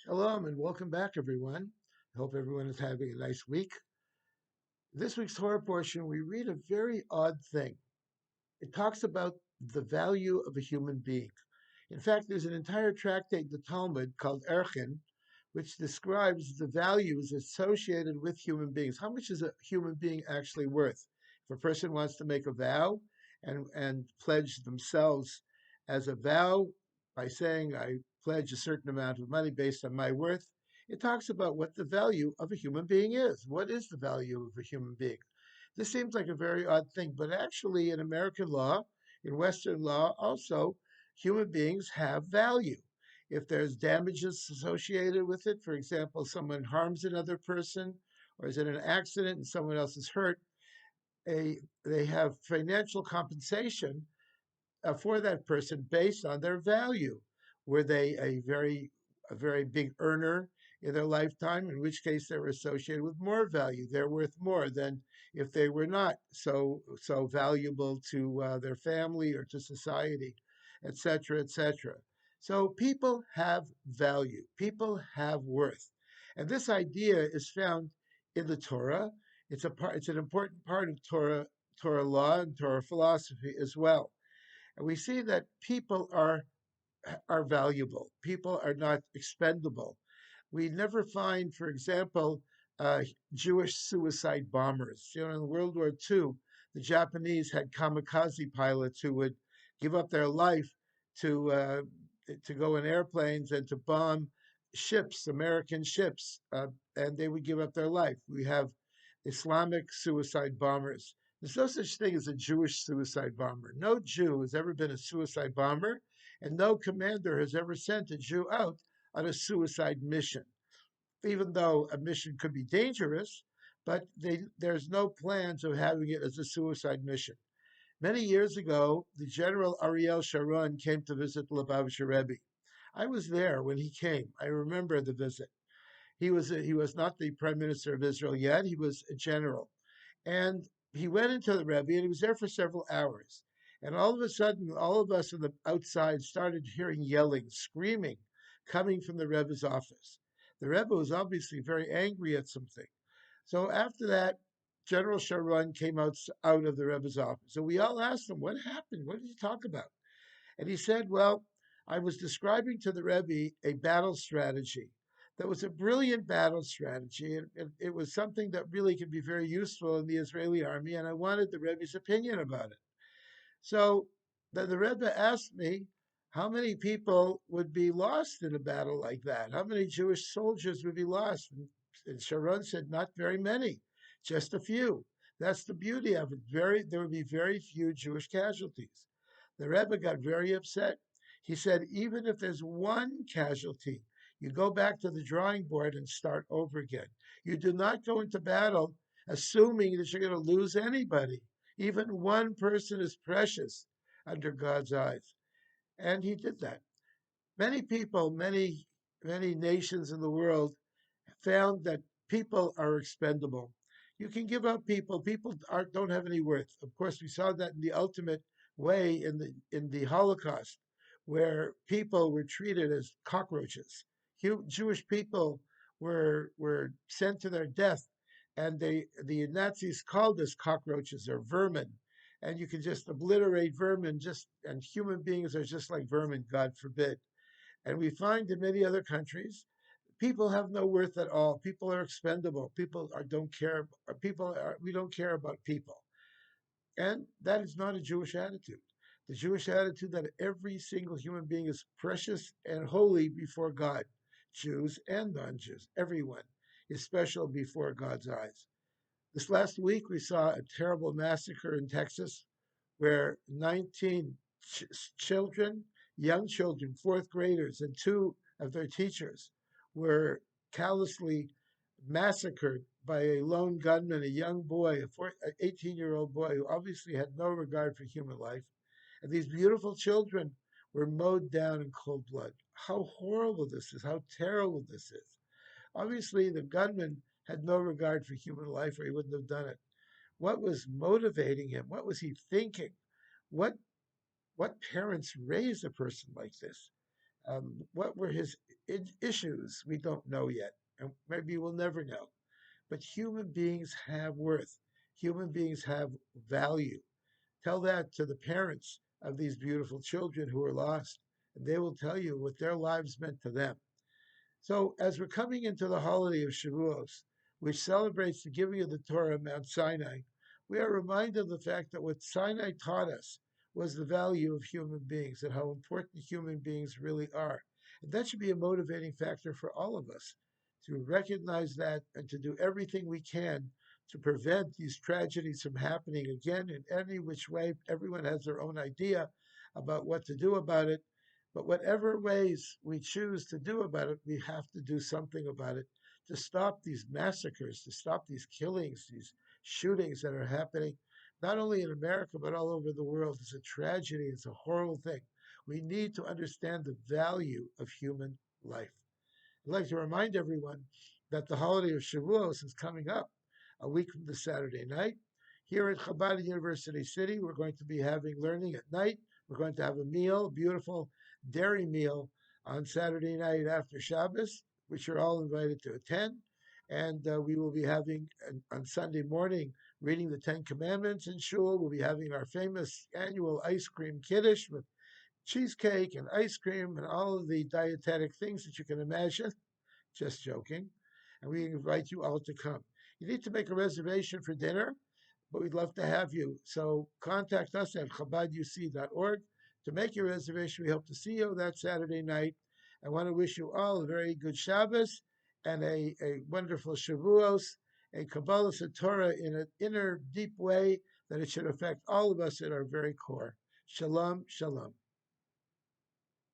Shalom and welcome back, everyone. I hope everyone is having a nice week. This week's Torah portion, we read a very odd thing. It talks about the value of a human being. In fact, there's an entire tractate in the Talmud called Erchin, which describes the values associated with human beings. How much is a human being actually worth? If a person wants to make a vow and pledge themselves as a vow by saying, I pledge a certain amount of money based on my worth, it talks about what the value of a human being is. What is the value of a human being? This seems like a very odd thing, but actually, in American law, in Western law, also, human beings have value. If there's damages associated with it, for example, someone harms another person or is in an accident and someone else is hurt, they have financial compensation for that person based on their value. Were they a very big earner in their lifetime, in which case they were associated with more value. They're worth more than if they were not so valuable to their family or to society, etc., etc. So people have value. People have worth, and this idea is found in the Torah. It's an important part of Torah law and Torah philosophy as well. And we see that people are valuable. People are not expendable. We never find, for example, uh, Jewish suicide bombers. In World War II, the Japanese had kamikaze pilots who would give up their life to uh, to go in airplanes and to bomb ships, American ships, and they would give up their life. We have Islamic suicide bombers. There's no such thing as a Jewish suicide bomber. No Jew has ever been a suicide bomber, and no commander has ever sent a Jew out on a suicide mission, even though a mission could be dangerous, but there's no plans of having it as a suicide mission. Many years ago, the General Ariel Sharon came to visit Lubavitcher Rebbe. I was there when he came. I remember the visit. He was not the prime minister of Israel yet. He was a general, and he went into the Rebbe, and he was there for several hours. And all of a sudden, all of us on the outside started hearing yelling, screaming, coming from the Rebbe's office. The Rebbe was obviously very angry at something. So after that, General Sharon came out of the Rebbe's office. So we all asked him, what happened? What did you talk about? And he said, well, I was describing to the Rebbe a battle strategy that was a brilliant battle strategy. It was something that really could be very useful in the Israeli army, and I wanted the Rebbe's opinion about it. So then the Rebbe asked me how many people would be lost in a battle like that? How many Jewish soldiers would be lost? And Sharon said, not very many, just a few. That's the beauty of it. There would be very few Jewish casualties. The Rebbe got very upset. He said, even if there's one casualty, you go back to the drawing board and start over again. You do not go into battle assuming that you're going to lose anybody. Even one person is precious under God's eyes. And he did that. Many people, many nations in the world found that people are expendable. You can give up people. Don't have any worth. Of course, we saw that in the ultimate way in the Holocaust, where people were treated as cockroaches. Jewish people were sent to their death, and the Nazis called us cockroaches or vermin. And you can just obliterate vermin, and human beings are just like vermin, God forbid. And we find in many other countries people have no worth at all. People are expendable. Don't care. We don't care about people. And that is not a Jewish attitude. The Jewish attitude that every single human being is precious and holy before God, Jews and non-Jews, everyone is special before God's eyes. This last week, we saw a terrible massacre in Texas where 19 children, young children, fourth graders, and two of their teachers were callously massacred by a lone gunman, a young boy, 18-year-old boy who obviously had no regard for human life. And these beautiful children were mowed down in cold blood. How horrible this is, how terrible this is. Obviously, the gunman had no regard for human life or he wouldn't have done it. What was motivating him? What was he thinking? What what parents raise a person like this? What were his issues? We don't know yet, and maybe we'll never know. But human beings have worth. Human beings have value. Tell that to the parents of these beautiful children who are lost, and they will tell you what their lives meant to them. So, as we're coming into the holiday of Shavuos, which celebrates the giving of the Torah on Mount Sinai, we are reminded of the fact that what Sinai taught us was the value of human beings and how important human beings really are. And that should be a motivating factor for all of us to recognize that and to do everything we can to prevent these tragedies from happening again in any which way. Everyone has their own idea about what to do about it, but whatever ways we choose to do about it, we have to do something about it to stop these massacres, to stop these killings, these shootings that are happening, not only in America, but all over the world. It's a tragedy, it's a horrible thing. We need to understand the value of human life. I'd like to remind everyone that the holiday of Shavuos is coming up a week from the Saturday night. Here at Chabad University City, we're going to be having learning at night. We're going to have a meal, a beautiful dairy meal on Saturday night after Shabbos, which you're all invited to attend. And we will be having on Sunday morning reading the Ten Commandments in shul. We'll be having our famous annual ice cream kiddush with cheesecake and ice cream and all of the dietetic things that you can imagine. Just joking. And we invite you all to come. You need to make a reservation for dinner, but we'd love to have you. So contact us at chabaduc.org to make your reservation. We hope to see you that Saturday night. I want to wish you all a very good Shabbos and a wonderful Shavuos, a Kabbalah Torah in an inner, deep way that it should affect all of us at our very core. Shalom, shalom.